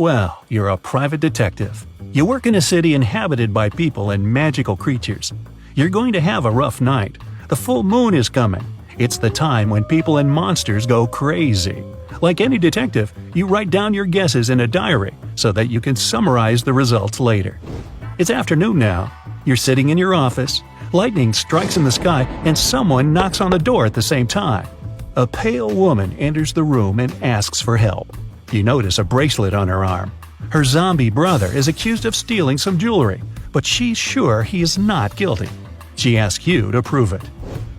Well, you're a private detective. You work in a city inhabited by people and magical creatures. You're going to have a rough night. The full moon is coming. It's the time when people and monsters go crazy. Like any detective, you write down your guesses in a diary so that you can summarize the results later. It's afternoon now. You're sitting in your office. Lightning strikes in the sky and someone knocks on the door at the same time. A pale woman enters the room and asks for help. You notice a bracelet on her arm. Her zombie brother is accused of stealing some jewelry, but she's sure he is not guilty. She asks you to prove it.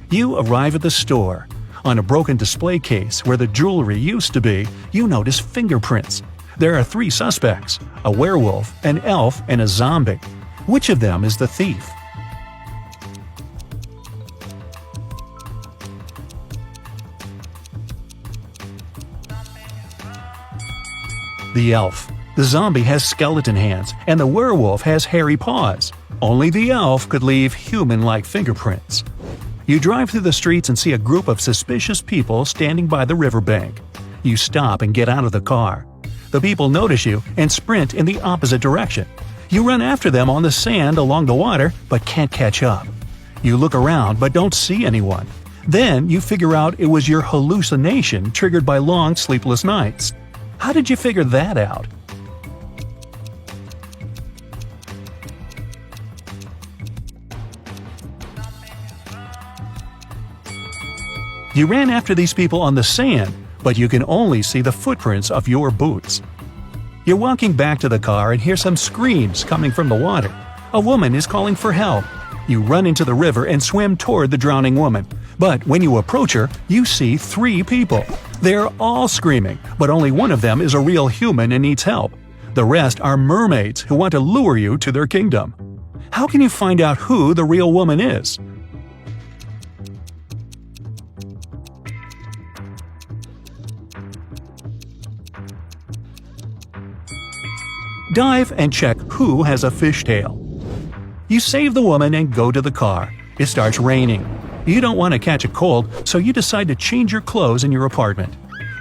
You arrive at the store. On a broken display case where the jewelry used to be, you notice fingerprints. There are 3 suspects: a werewolf, an elf, and a zombie. Which of them is the thief? The elf. The zombie has skeleton hands, and the werewolf has hairy paws. Only the elf could leave human-like fingerprints. You drive through the streets and see a group of suspicious people standing by the riverbank. You stop and get out of the car. The people notice you and sprint in the opposite direction. You run after them on the sand along the water, but can't catch up. You look around but don't see anyone. Then you figure out it was your hallucination triggered by long sleepless nights. How did you figure that out? You ran after these people on the sand, but you can only see the footprints of your boots. You're walking back to the car and hear some screams coming from the water. A woman is calling for help. You run into the river and swim toward the drowning woman. But when you approach her, you see 3 people. They're all screaming, but only one of them is a real human and needs help. The rest are mermaids who want to lure you to their kingdom. How can you find out who the real woman is? Dive and check who has a fishtail. You save the woman and go to the car. It starts raining. You don't want to catch a cold, so you decide to change your clothes in your apartment.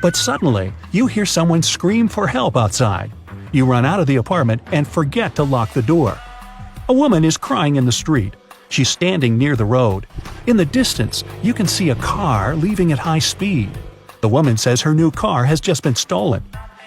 But suddenly, you hear someone scream for help outside. You run out of the apartment and forget to lock the door. A woman is crying in the street. She's standing near the road. In the distance, you can see a car leaving at high speed. The woman says her new car has just been stolen.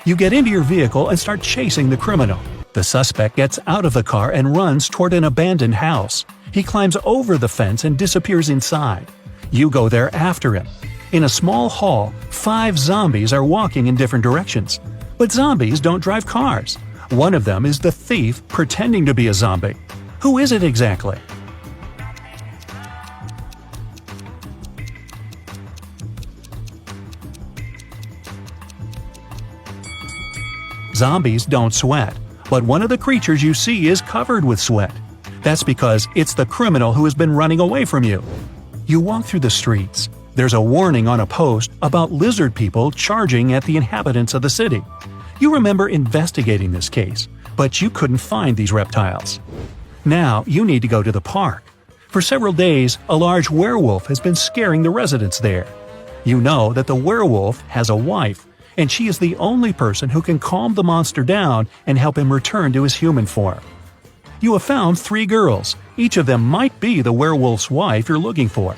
You get into your vehicle and start chasing the criminal. The suspect gets out of the car and runs toward an abandoned house. He climbs over the fence and disappears inside. You go there after him. In a small hall, 5 zombies are walking in different directions. But zombies don't drive cars. One of them is the thief pretending to be a zombie. Who is it exactly? Zombies don't sweat, but one of the creatures you see is covered with sweat. That's because it's the criminal who has been running away from you. You walk through the streets. There's a warning on a post about lizard people charging at the inhabitants of the city. You remember investigating this case, but you couldn't find these reptiles. Now you need to go to the park. For several days, a large werewolf has been scaring the residents there. You know that the werewolf has a wife, and she is the only person who can calm the monster down and help him return to his human form. You have found 3 girls. Each of them might be the werewolf's wife you're looking for.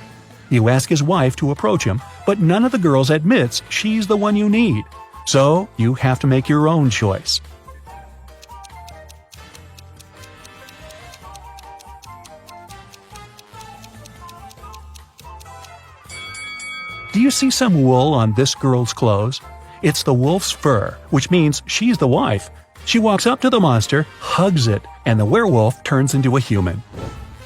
You ask his wife to approach him, but none of the girls admits she's the one you need. So you have to make your own choice. Do you see some wool on this girl's clothes? It's the wolf's fur, which means she's the wife. She walks up to the monster, hugs it, and the werewolf turns into a human.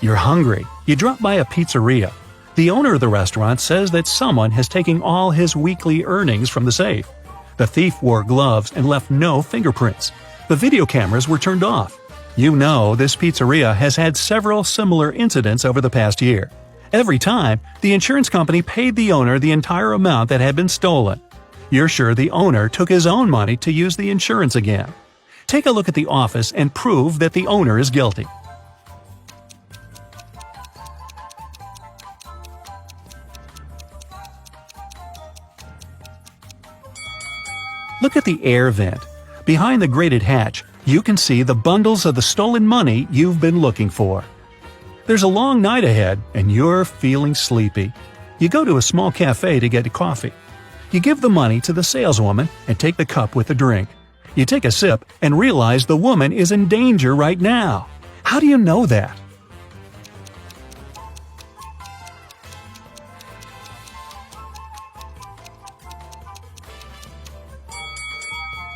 You're hungry. You drop by a pizzeria. The owner of the restaurant says that someone has taken all his weekly earnings from the safe. The thief wore gloves and left no fingerprints. The video cameras were turned off. You know this pizzeria has had several similar incidents over the past year. Every time, the insurance company paid the owner the entire amount that had been stolen. You're sure the owner took his own money to use the insurance again. Take a look at the office and prove that the owner is guilty. Look at the air vent. Behind the grated hatch, you can see the bundles of the stolen money you've been looking for. There's a long night ahead, and you're feeling sleepy. You go to a small cafe to get a coffee. You give the money to the saleswoman and take the cup with the drink. You take a sip and realize the woman is in danger right now. How do you know that?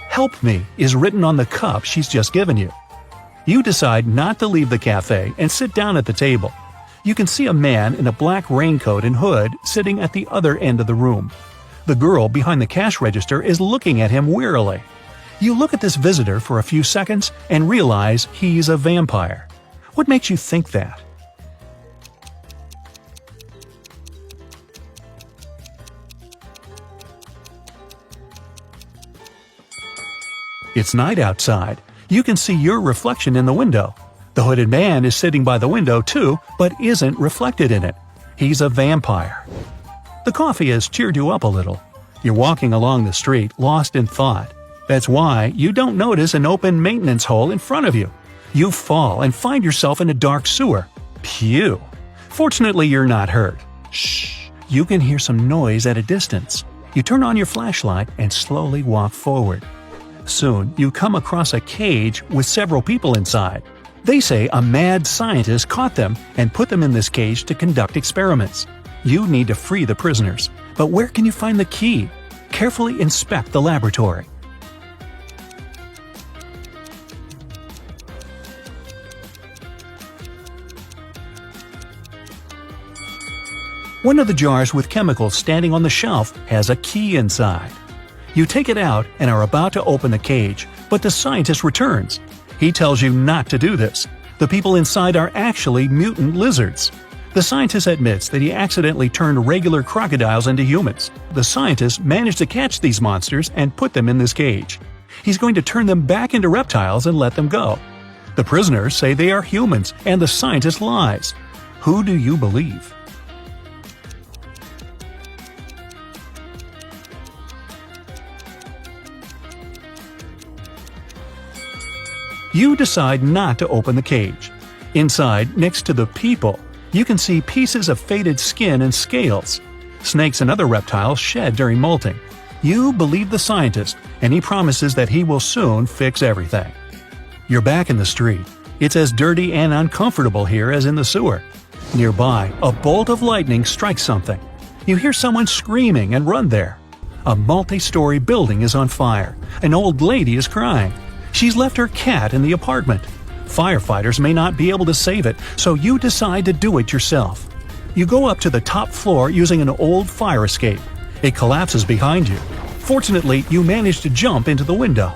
"Help me" is written on the cup she's just given you. You decide not to leave the cafe and sit down at the table. You can see a man in a black raincoat and hood sitting at the other end of the room. The girl behind the cash register is looking at him wearily. You look at this visitor for a few seconds and realize he's a vampire. What makes you think that? It's night outside. You can see your reflection in the window. The hooded man is sitting by the window too, but isn't reflected in it. He's a vampire. The coffee has cheered you up a little. You're walking along the street, lost in thought. That's why you don't notice an open maintenance hole in front of you. You fall and find yourself in a dark sewer. Phew! Fortunately, you're not hurt. Shh! You can hear some noise at a distance. You turn on your flashlight and slowly walk forward. Soon, you come across a cage with several people inside. They say a mad scientist caught them and put them in this cage to conduct experiments. You need to free the prisoners. But where can you find the key? Carefully inspect the laboratory. One of the jars with chemicals standing on the shelf has a key inside. You take it out and are about to open the cage, but the scientist returns. He tells you not to do this. The people inside are actually mutant lizards. The scientist admits that he accidentally turned regular crocodiles into humans. The scientist managed to catch these monsters and put them in this cage. He's going to turn them back into reptiles and let them go. The prisoners say they are humans, and the scientist lies. Who do you believe? You decide not to open the cage. Inside, next to the people, you can see pieces of faded skin and scales. Snakes and other reptiles shed during molting. You believe the scientist, and he promises that he will soon fix everything. You're back in the street. It's as dirty and uncomfortable here as in the sewer. Nearby, a bolt of lightning strikes something. You hear someone screaming and run there. A multi-story building is on fire. An old lady is crying. She's left her cat in the apartment. Firefighters may not be able to save it, so you decide to do it yourself. You go up to the top floor using an old fire escape. It collapses behind you. Fortunately, you manage to jump into the window.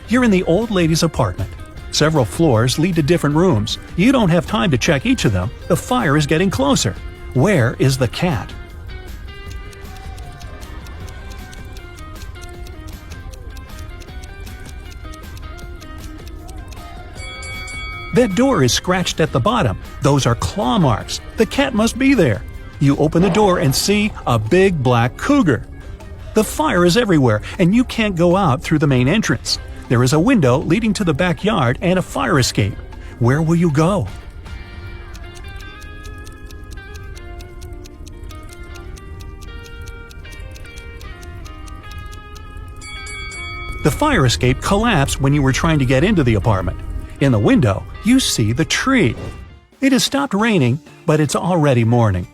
You're in the old lady's apartment. Several floors lead to different rooms. You don't have time to check each of them. The fire is getting closer. Where is the cat? That door is scratched at the bottom. Those are claw marks. The cat must be there. You open the door and see a big black cougar. The fire is everywhere, and you can't go out through the main entrance. There is a window leading to the backyard and a fire escape. Where will you go? The fire escape collapsed when you were trying to get into the apartment. In the window, you see the tree. It has stopped raining, but it's already morning.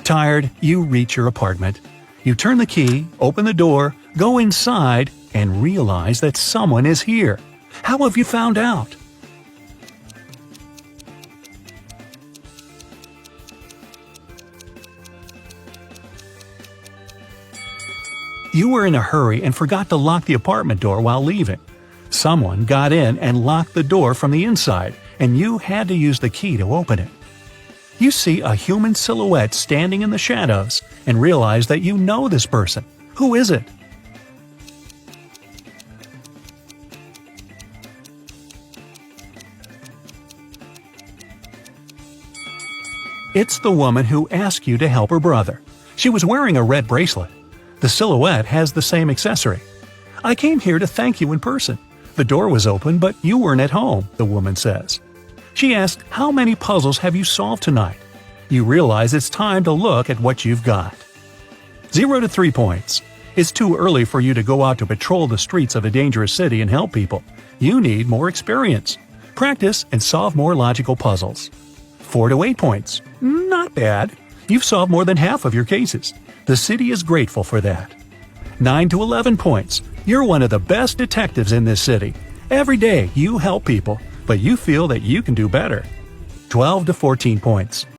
Tired, you reach your apartment. You turn the key, open the door, go inside, and realize that someone is here. How have you found out? You were in a hurry and forgot to lock the apartment door while leaving. Someone got in and locked the door from the inside, and you had to use the key to open it. You see a human silhouette standing in the shadows and realize that you know this person. Who is it? It's the woman who asked you to help her brother. She was wearing a red bracelet. The silhouette has the same accessory. I came here to thank you in person. The door was open, but you weren't at home, the woman says. She asks, how many puzzles have you solved tonight? You realize it's time to look at what you've got. 0 to 3 points. It's too early for you to go out to patrol the streets of a dangerous city and help people. You need more experience. Practice and solve more logical puzzles. 4 to 8 points. Not bad. You've solved more than half of your cases. The city is grateful for that. 9 to 11 points. You're one of the best detectives in this city. Every day you help people, but you feel that you can do better. 12 to 14 points.